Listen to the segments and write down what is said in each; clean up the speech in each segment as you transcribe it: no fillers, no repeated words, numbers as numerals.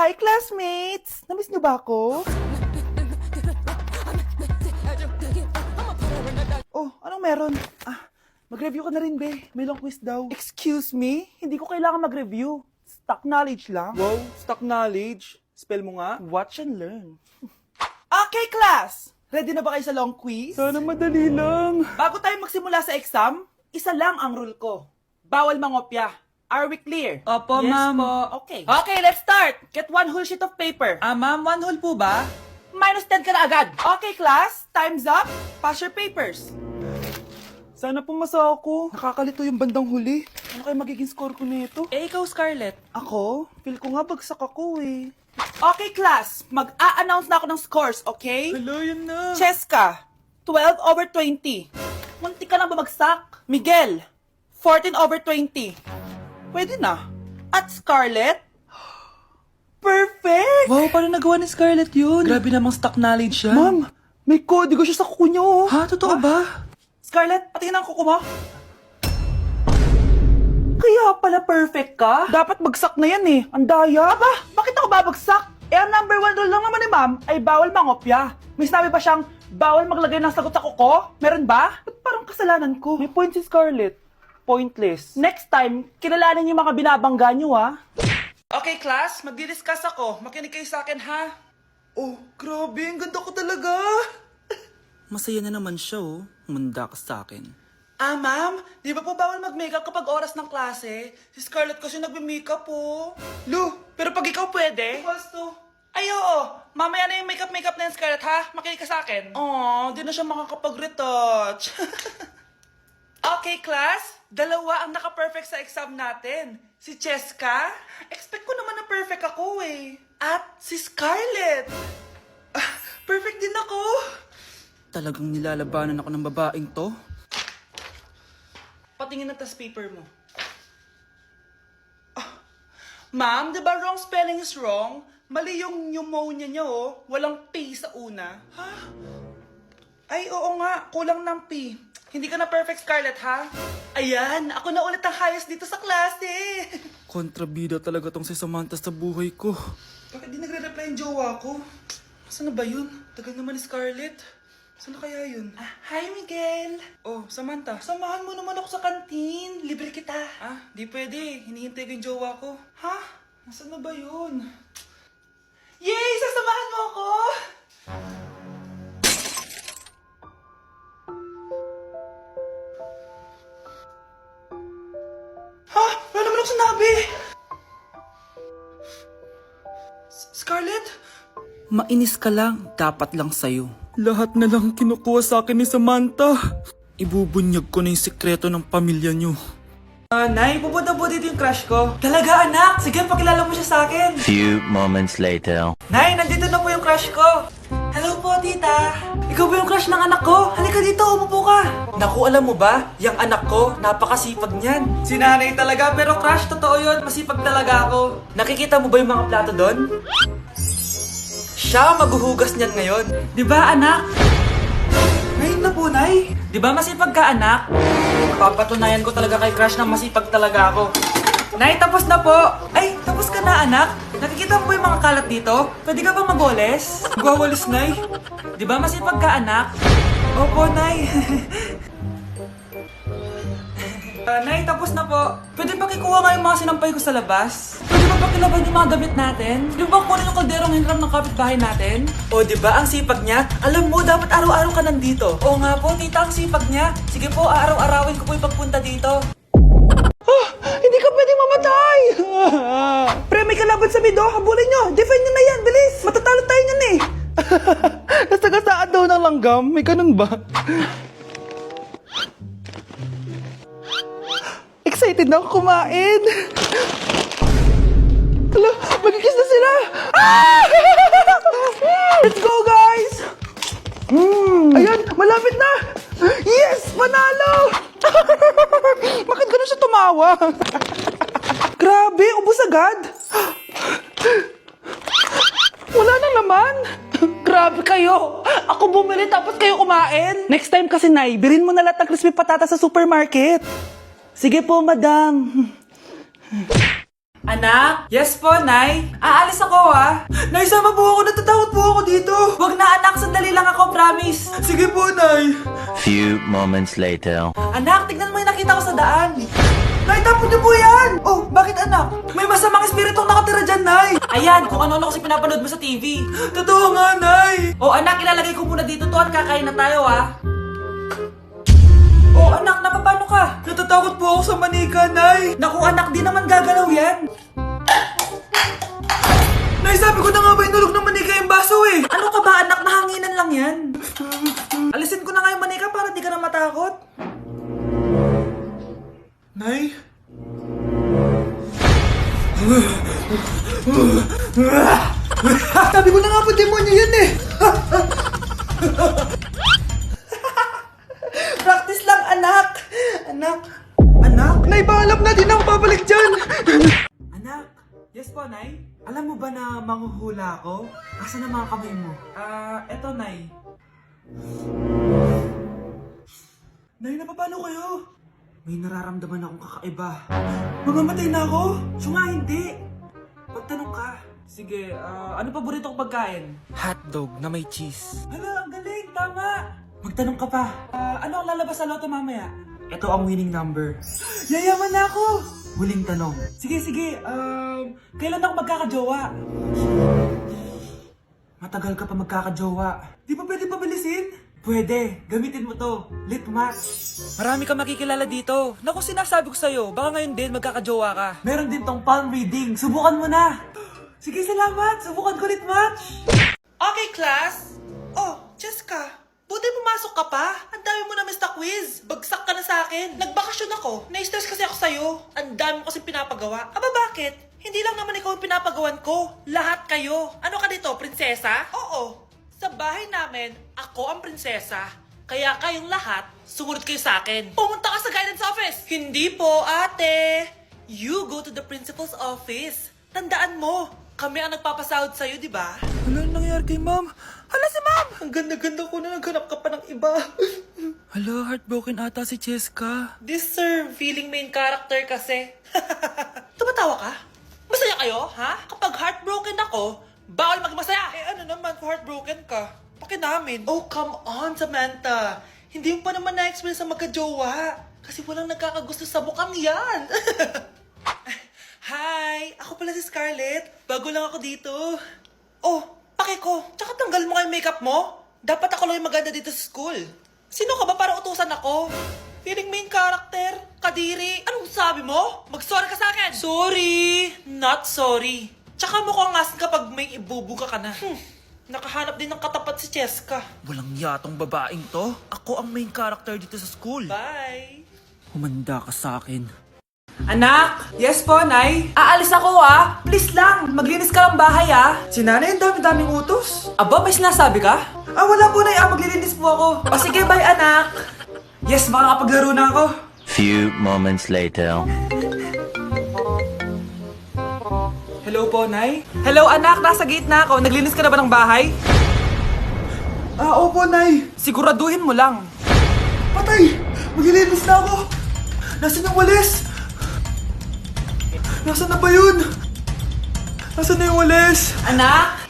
Hi, classmates! Namiss niyo ba ako? Oh, anong meron? Mag-review ka na rin, be. May long quiz daw. Excuse me? Hindi ko kailangan mag-review. Stock knowledge lang. Wow, stock knowledge. Spell mo nga. Watch and learn. Okay, class! Ready na ba kayo sa long quiz? Sana madali lang. Bago tayo magsimula sa exam, isa lang ang rule ko. Bawal mangopya. Are we clear? Opo, Yes ma'am. po. Okay. Okay, let's start. Get one whole sheet of paper. Ma'am, 1 whole po ba? Minus 10 ka na agad. Okay, class. Time's up. Pass your papers. Sana pumasa ako. Nakakalito yung bandang huli. Ano kaya magiging score ko nito? Ikaw, Scarlett. Ako? Feel ko nga bagsak ako eh. Okay, class. Mag-a-announce na ako ng scores, okay? Hello, yun na. Cheska, 12/20. Munti ka lang bumagsak. Miguel, 14/20. Pwede na. At Scarlett, perfect! Wow, paano nagawa ni Scarlett yun? Grabe namang stock knowledge yan. Ma'am, may kodigo siya sa kuko niyo. Oh. Ha? Totoo ba? Scarlett, patingin ang kuko mo. Kaya pala perfect ka? Dapat bagsak na yan eh. Ang daya. Ba, bakit ako babagsak? Ang number 1 rule lang naman ni ma'am ay bawal mangopya. May sinabi ba siyang bawal maglagay ng sagot sa kuko? Meron ba? Ba't parang kasalanan ko? May point si Scarlett. Pointless. Next time, kilalanin yung mga binabangga niyo ha. Okay class, magdi-discuss ako. Makinig kayo sa akin ha. Oh, grabe. Ang ganda ko talaga. Masaya na naman siya, oh. Manda ka sa akin. Ma'am, di ba po bawal mag-makeup kapag oras ng klase? Si Scarlett kasi nagme-makeup po. Lu, pero pag ikaw pwede? Gusto. Ay, oo. Mamaya na yung makeup na yung Scarlett, ha? Makinig ka sa akin. Aww, di na siya makakapag-retouch. Okay, class. Dalawa ang naka-perfect sa exam natin. Si Cheska. Expect ko naman na perfect ako eh. At si Scarlett. Perfect din ako. Talagang nilalabanan ako ng babaeng to? Patingin na tas paper mo. Ma'am, di ba wrong spelling is wrong? Mali yung pneumonia niya, oh. Walang P sa una. Ha? Ay, oo nga. Kulang ng P. Hindi ka na perfect, Scarlett, ha? Ayan, ako na ulit ang highest dito sa klase. Kontrabida talaga tong si Samantha sa buhay ko. Bakit di nagre-reply yung jowa ko? Saan na ba yun? Tagal naman ni Scarlett. Saan na kaya yun? Hi, Miguel. Oh, Samantha, samahan mo naman ako sa kantin. Libre kita. Di pwede. Hinihintay ko yung jowa ko. Ha? Nasaan na ba yun? Yay! Sasamahan mo ako! Ha? Wala naman ako sinabi! Scarlett? Mainis ka lang. Dapat lang sa'yo. Lahat na lang kinukuha sa akin ni Samantha. Ibubunyag ko na yung sekreto ng pamilya niyo. Nay, pupunta po dito yung crush ko. Talaga, anak? Sige, pakilala mo siya sa akin. Few moments later. Nay, nandito na po yung crush ko. Hello po, tita. Ikaw ba yung crush ng anak ko? Halika dito, umupo ka. Naku, alam mo ba? Yung anak ko, napakasipag niyan. Si nanay talaga, pero crush, totoo yun. Masipag talaga ako. Nakikita mo ba yung mga plato doon? Siya maghuhugas niyan ngayon. Di ba, anak? Ngayon na po, Nay. Di ba masipag ka, anak? Papatunayan ko talaga kay Crush na masipag talaga ako. Nay, tapos na po. Ay, tapos ka na, anak. Nakikita mo ba yung mga kalat dito? Pwede ka bang magwalis? Magwawalis, Nay. Di ba masipag ka, anak? Opo, Nay. Nay, tapos na po. Pwede ba kikuha nga yung mga sinampay ko sa labas? Pwede ba pakilaban yung mga damit natin? Di ba kunin yung kalderong hinram ng kapitbahay natin? O, di ba ang sipag niya? Alam mo, dapat araw-araw ka nandito. Oo nga po, tita, ang sipag niya. Sige po, araw-arawin ko po yung pagpunta dito. Hindi ka pwede mamatay! Pre, may kalaban sa mido. Habulin nyo. Defend nyo na yan. Bilis. Matatalo tayo nyan eh. Nasagasaan daw ng langgam? May ganun ba? Excited na ako kumain. Hala, magkikis na sila. Let's go, guys! Ayan, malapit na! Yes! Panalo! Bakit ganun siya tumawa? Grabe, ubos agad! Wala na naman! Grabe kayo! Ako bumili tapos kayo kumain! Next time kasi, Nay, bilhin mo na lahat ng crispy patata sa supermarket. Sige po, madam. Anak? Yes po, Nay. Aalis ako ha? Nay, sama po ako. Natatakot po ako dito. Wag na anak, sandali lang ako, promise. Sige po, Nay. Few moments later. Anak, tignan mo yung nakita ko sa daan. Nay, tapon niyo po yan! Oh, bakit anak? May masamang espiritong nakatira dyan, Nay! Ayan, kung ano-ano kasi pinapanood mo sa TV. Totoo nga, Nay! Oh, anak, ilalagay ko muna dito to at kakain na tayo, ha? Oh, anak, napapano ka? Natatakot po ako sa manika, Nay! Naku, anak, di naman gagalaw yan! Nay, sabi ko na nga ba inulog ng manika yung baso eh! Ano ka ba, anak? Nahanginan lang yan! Alisin ko na nga yung manika para di ka na matakot. Nay? Sabi ko na nga po, demonyo yan eh! Practice lang, anak! Anak? Anak? Nay, paalam na, di na ako babalik dyan! Anak? Yes po, Nay? Alam mo ba na manghuhula ako? Asan na mga kamay mo? Eto, Nay. Nay, napapano kayo? May nararamdaman akong kakaiba. Mamamatay na ako? Siya hindi. Pagtanong ka. Sige, ano paborito kong pagkain? Hotdog na may cheese. Hala, ang galing! Tama! Magtanong ka pa. Ano ang lalabas sa loto mamaya? Ito ang winning number. Yayaman na ako! Huling tanong. Sige. Kailan ako magkakajowa? Matagal ka pa magkakajowa. Di ba pwede pabilisin? Pwede. Gamitin mo to. Lit match. Marami ka makikilala dito. Naku, sinasabi ko sa'yo, baka ngayon din magkakajowa ka. Meron din tong palm reading. Subukan mo na. Sige, salamat. Subukan ko lit match. Okay, class. Oh, Jessica. Buti pumasok ka pa. Ang dami mo na miss na quiz. Bagsak ka na sa akin. Nagbakasyon ako. Na-stress kasi ako sa'yo. Ang dami mo kasi pinapagawa. Aba, bakit? Hindi lang naman ikaw ang pinapagawan ko. Lahat kayo. Ano ka dito, prinsesa? Oo. Sa bahay namin, ako ang prinsesa. Kaya kayong lahat, sumunod kayo sa akin. Pumunta ka sa guidance office. Hindi po, ate. You go to the principal's office. Tandaan mo, kami ang nagpapasahod sa'yo, di ba? Ano nangyari kay ma'am? Hala si ma'am! Ang ganda-ganda ko na naghanap ka pa ng iba. Hala, heartbroken ata si Cheska. This sir, feeling main character kasi. Tumatawa ka? Masaya kayo, ha? Kapag heartbroken ako, bawal maging masaya. Eh ano naman kung heartbroken ka? Pakinamin. Oh, come on, Samantha. Hindi mo pa naman na-experience sa magka-jowa. Kasi walang nagkakagusto sa mukhang yan. Hi! Ako pala si Scarlett. Bago lang ako dito. Oh, pake ko. Tsaka tanggal mo nga yung makeup mo. Dapat ako lang yung maganda dito sa school. Sino ka ba para utusan ako? Feeling main character? Kadiri? Anong sabi mo? Mag-sorry ka sa akin! Sorry! Not sorry. Tsaka mukhang asin kapag may ibubuga ka na. Nakahanap din ng katapat si Cheska. Walang yatong babaeng to. Ako ang main character dito sa school. Bye! Humanda ka sa akin. Anak! Yes po, Nay? Aalis ako, ah! Please lang! Maglinis ka ng bahay, ah! Si Nanay, ang dami-daming utos. Aba, may sinasabi ka? Wala po, Nay. Maglilinis po ako. O sige, bye, anak! Yes, makakapaglaro na ako. Few moments later. Hello po, Nay? Hello, anak! Nasa gate na ako. Naglinis ka na ba ng bahay? Opo, Nay. Siguraduhin mo lang. Patay! Maglilinis na ako! Nasaan yung walis? Nasaan na ba yun? Nasaan na yung walis? Anak?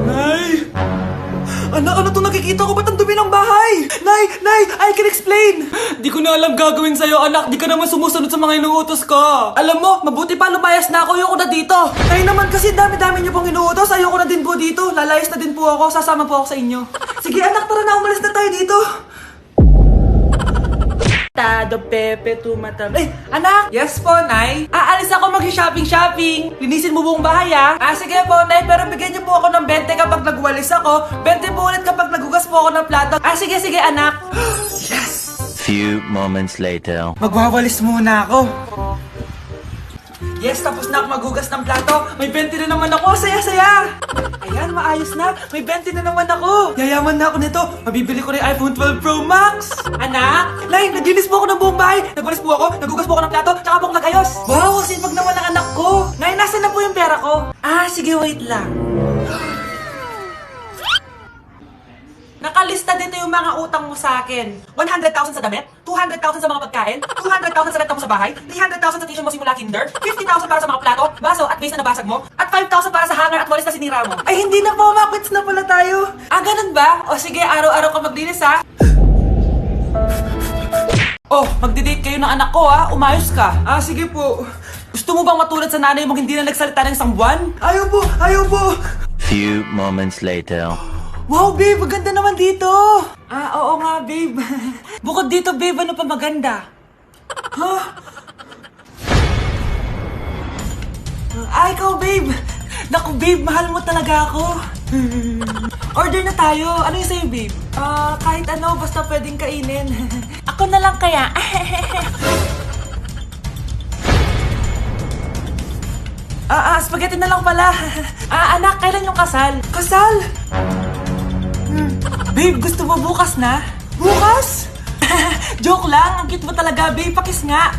Nay! Anak, ano itong nakikita ko? Ba't ang dumi ng bahay? Nay! I can explain! Di ko na alam gagawin sa'yo, anak. Di ka naman sumusunod sa mga inuutos ko. Alam mo, mabuti pa lumayas na ako. Ayoko na dito. Nay naman kasi dami-dami niyo pong inuutos. Ayoko na din po dito. Lalayas na din po ako. Sasama po ako sa inyo. Sige anak, tara na. Umalis na tayo dito. Tado Pepe tumatab. Anak! Yes po, Nay? Aalis ako mag-shopping. Linisin mo buong bahay, ah. Sige po, Nay. Pero bigyan niyo po ako ng 20 kapag nagwalis ako. 20 po ulit kapag nagugas po ako ng plato. Sige, anak. Yes! Few moments later. Magwawalis muna ako. Yes, tapos na ako maghugas ng plato. May 20 na naman ako. Saya-saya. Ayan, maayos na. May 20 na naman ako. Yayaman na ako nito. Mabibili ko na yung iPhone 12 Pro Max. Anak! Nay, naglinis po ako ng buong bahay. Nagwalis po ako, nagugas po ako ng plato, tsaka po ako nagayos. Wow, sipag naman ng anak ko. Nay, nasa na po yung pera ko? Sige, wait lang. Nakalista dito yung yung mga utang mo sa akin? 100,000 sa damit? 200,000 sa mga pagkain? 200,000 sa renta mo sa bahay? 300,000 sa tuition mo simula kinder? 50,000 para sa mga plato, baso at vase na nabasag mo? At 5,000 para sa hanger at walis na sinira mo? Ay, hindi na po, makwits na pala tayo. Ah, ganun ba? O sige, araw-araw ka maglinis ha? Oh, magdi-date kayo ng anak ko ha? Umayos ka. Ah, sige po. Gusto mo bang matulad sa nanay mong hindi na nagsalita ng isang buwan? Ayaw po, ayaw po. Few moments later. Wow, babe, maganda naman dito. Ah, oo nga, babe. Bukod dito, babe, ano pa maganda? Huh? Ah, ikaw, babe. Naku, babe, mahal mo talaga ako. Order na tayo. Ano yung sa'yo, babe? Ah, kahit ano, basta pwedeng kainin. Ako na lang kaya. Spaghetti na lang pala. Anak, kailan yung kasal? Kasal? Babe, gusto mo bukas na? Bukas? Joke lang, ang cute mo talaga, babe. Pakis nga.